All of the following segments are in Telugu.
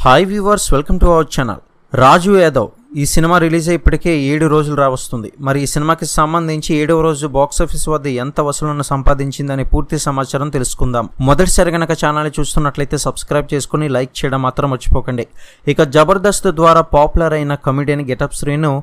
Hi viewers, welcome to our channel. Raju Yadav ఈ సినిమా రిలీజ్ అయ్యి ఇప్పటికే 7 రోజులు రావస్తుంది. మరి ఈ సినిమాకి సంబంధించి 7వ రోజు బాక్సాఫీస్ వద్ద ఎంత వసూలను సంపాదించిందనే పూర్తి సమాచారం తెలుసుకుందాం. మొదటిసారి గనక ఛానల్ చూస్తున్నట్లయితే సబ్స్క్రైబ్ చేసుకుని లైక్ చేయడం మాత్రం మర్చిపోకండి. ఇక జబర్దస్త్ ద్వారా పాపులర్ అయిన కమెడియన్ గెటప్ శ్రీను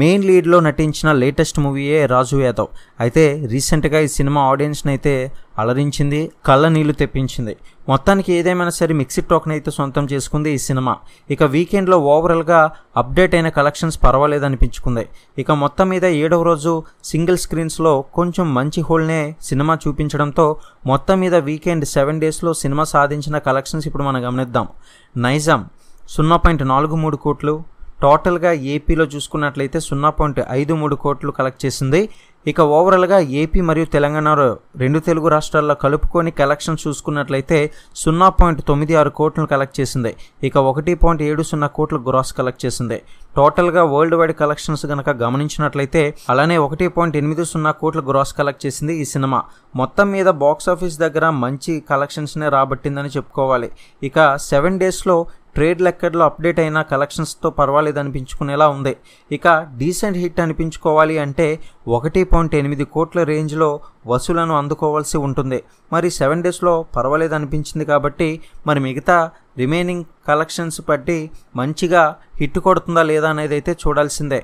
మెయిన్ లీడ్లో నటించిన లేటెస్ట్ మూవీయే రాజు యాదవ్. అయితే రీసెంట్గా ఈ సినిమా ఆడియన్స్ని అయితే అలరించింది, కళ్ళ నీళ్లు తెప్పించింది. మొత్తానికి ఏదేమైనా సరే మిక్స్డ్ టాక్ని అయితే సొంతం చేసుకుంది ఈ సినిమా. ఇక వీకెండ్లో ఓవరాల్గా అప్డేట్ అయిన కలెక్షన్స్ పర్వాలేదనిపించుకుంది. ఇక మొత్తం మీద 7వ రోజు సింగిల్ స్క్రీన్స్లో కొంచెం మంచి హోల్నే సినిమా చూపించడంతో మొత్తం మీద వీకెండ్ 7 డేస్లో సినిమా సాధించిన కలెక్షన్స్ ఇప్పుడు మనం గమనిద్దాం. నైజాం 0.43 కోట్లు, టోటల్గా ఏపీలో చూసుకున్నట్లయితే 0.53 కోట్లు కలెక్ట్ చేసింది. ఇక ఓవరాల్గా ఏపీ మరియు తెలంగాణలో 2 తెలుగు రాష్ట్రాల్లో కలుపుకొని కలెక్షన్ చూసుకున్నట్లయితే 0.96 కోట్లను కలెక్ట్ చేసింది. ఇక 1.70 కోట్లు గ్రాస్ కలెక్ట్ చేసింది. టోటల్గా వరల్డ్ వైడ్ కలెక్షన్స్ కనుక గమనించినట్లయితే అలానే 1.80 కోట్లు గ్రాస్ కలెక్ట్ చేసింది ఈ సినిమా. మొత్తం మీద బాక్సాఫీస్ దగ్గర మంచి కలెక్షన్స్నే రాబట్టిందని చెప్పుకోవాలి. ఇక 7 డేస్లో ట్రేడ్ లెక్కర్లో అప్డేట్ అయిన కలెక్షన్స్తో పర్వాలేదు అనిపించుకునేలా ఉంది. ఇక డీసెంట్ హిట్ అనిపించుకోవాలి అంటే 1.8 కోట్ల రేంజ్లో వసూలను అందుకోవాల్సి ఉంటుంది. మరి 7 డేస్లో పర్వాలేదు అనిపించింది కాబట్టి మరి మిగతా రిమైనింగ్ కలెక్షన్స్ బట్టి మంచిగా హిట్ కొడుతుందా లేదా అనేది అయితే చూడాల్సిందే.